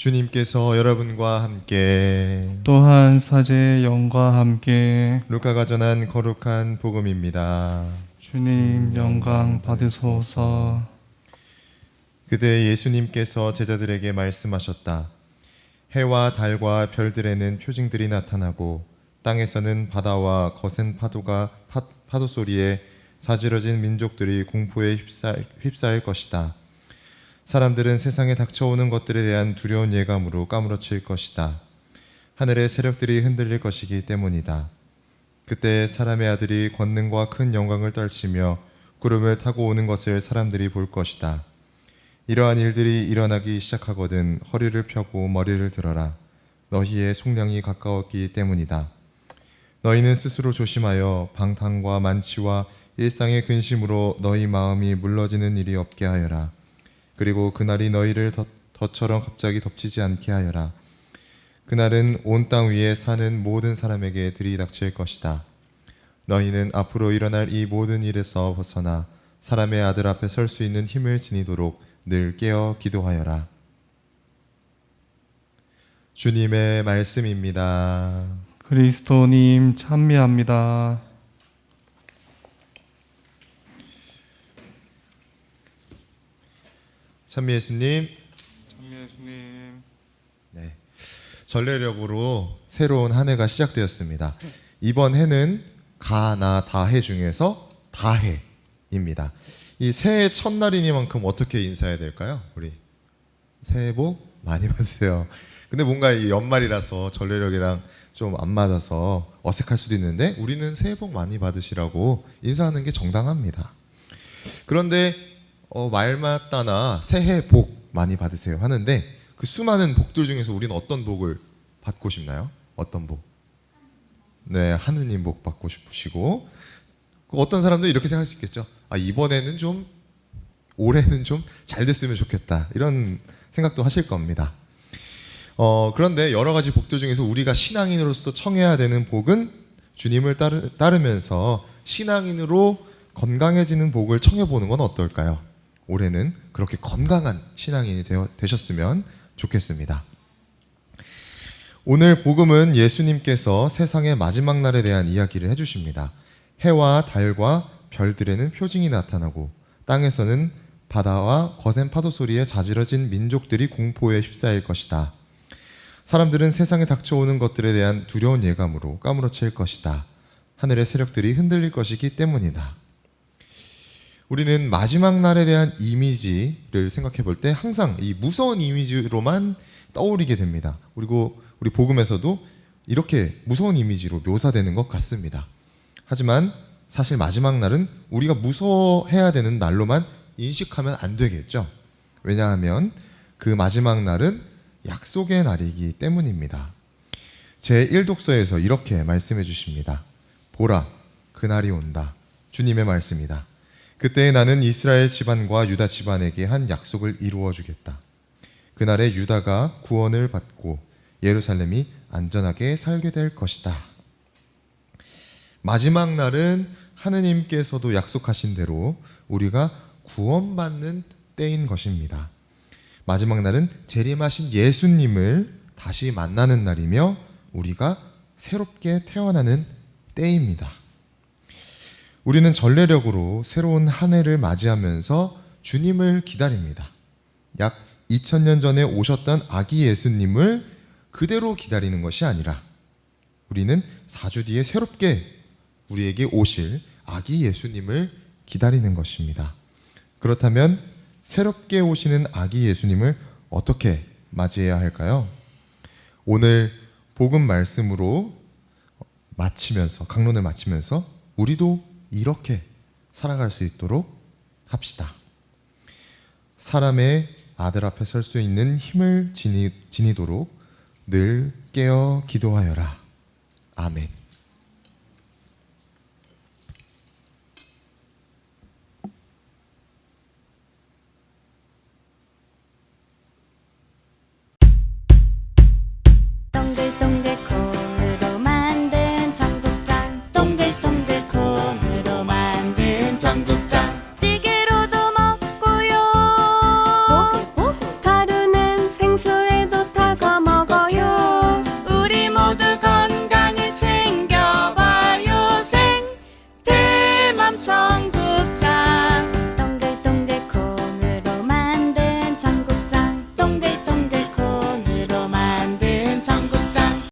주님께서 여러분과 함께 또한 사제의 영과 함께 루카가 전한 거룩한 복음입니다. 주님 영광 받으소서. 그때 예수님께서 제자들에게 말씀하셨다. 해와 달과 별들에는 표징들이 나타나고 땅에서는 바다와 거센 파도 소리에 자지러진 민족들이 공포에 휩싸일 것이다. 사람들은 세상에 닥쳐오는 것들에 대한 두려운 예감으로 까무러칠 것이다. 하늘의 세력들이 흔들릴 것이기 때문이다. 그때 사람의 아들이 권능과 큰 영광을 떨치며 구름을 타고 오는 것을 사람들이 볼 것이다. 이러한 일들이 일어나기 시작하거든 허리를 펴고 머리를 들어라. 너희의 속량이 가까웠기 때문이다. 너희는 스스로 조심하여 방탕과 만취와 일상의 근심으로 너희 마음이 물러지는 일이 없게 하여라. 그리고 그날이 너희를 덫처럼 갑자기 덮치지 않게 하여라. 그날은 온 땅 위에 사는 모든 사람에게 들이닥칠 것이다. 너희는 앞으로 일어날 이 모든 일에서 벗어나 사람의 아들 앞에 설 수 있는 힘을 지니도록 늘 깨어 기도하여라. 주님의 말씀입니다. 그리스도님 찬미합니다. 찬미 예수님. 찬미 예수님. 네, 전례력으로 새로운 한 해가 시작되었습니다. 이번 해는 가나 다해 중에서 다해입니다. 이 새해 첫날이니만큼 어떻게 인사해야 될까요? 우리 새해 복 많이 받으세요. 근데 뭔가 이 연말이라서 전례력이랑 좀 안 맞아서 어색할 수도 있는데 우리는 새해 복 많이 받으시라고 인사하는 게 정당합니다. 그런데 말마따나 새해 복 많이 받으세요 하는데 그 수많은 복들 중에서 우리는 어떤 복을 받고 싶나요? 어떤 복? 네, 하느님 복 받고 싶으시고, 어떤 사람도 이렇게 생각할 수 있겠죠. 아, 이번에는 좀, 올해는 좀 잘 됐으면 좋겠다, 이런 생각도 하실 겁니다. 그런데 여러 가지 복들 중에서 우리가 신앙인으로서 청해야 되는 복은 주님을 따르면서 신앙인으로 건강해지는 복을 청해보는 건 어떨까요? 올해는 그렇게 건강한 신앙인이 되셨으면 좋겠습니다. 오늘 복음은 예수님께서 세상의 마지막 날에 대한 이야기를 해주십니다. 해와 달과 별들에는 표징이 나타나고 땅에서는 바다와 거센 파도 소리에 자지러진 민족들이 공포에 휩싸일 것이다. 사람들은 세상에 닥쳐오는 것들에 대한 두려운 예감으로 까무러칠 것이다. 하늘의 세력들이 흔들릴 것이기 때문이다. 우리는 마지막 날에 대한 이미지를 생각해 볼 때 항상 이 무서운 이미지로만 떠오르게 됩니다. 그리고 우리 복음에서도 이렇게 무서운 이미지로 묘사되는 것 같습니다. 하지만 사실 마지막 날은 우리가 무서워해야 되는 날로만 인식하면 안 되겠죠. 왜냐하면 그 마지막 날은 약속의 날이기 때문입니다. 제1독서에서 이렇게 말씀해 주십니다. 보라, 그날이 온다. 주님의 말씀이다. 그때 나는 이스라엘 집안과 유다 집안에게 한 약속을 이루어 주겠다. 그날에 유다가 구원을 받고 예루살렘이 안전하게 살게 될 것이다. 마지막 날은 하느님께서도 약속하신 대로 우리가 구원받는 때인 것입니다. 마지막 날은 재림하신 예수님을 다시 만나는 날이며 우리가 새롭게 태어나는 때입니다. 우리는 전례력으로 새로운 한 해를 맞이하면서 주님을 기다립니다. 약 2000년 전에 오셨던 아기 예수님을 그대로 기다리는 것이 아니라 우리는 4주 뒤에 새롭게 우리에게 오실 아기 예수님을 기다리는 것입니다. 그렇다면 새롭게 오시는 아기 예수님을 어떻게 맞이해야 할까요? 오늘 복음 말씀으로 마치면서, 강론을 마치면서 우리도 이렇게 살아갈 수 있도록 합시다. 사람의 아들 앞에 설 수 있는 힘을 지니도록 늘 깨어 기도하여라. 아멘. 동글동글 콩으로 만든 청국장 동글동글 콩으로 만든 청국장 찌개로도 먹고요 가루는 생수에도 타 삼촌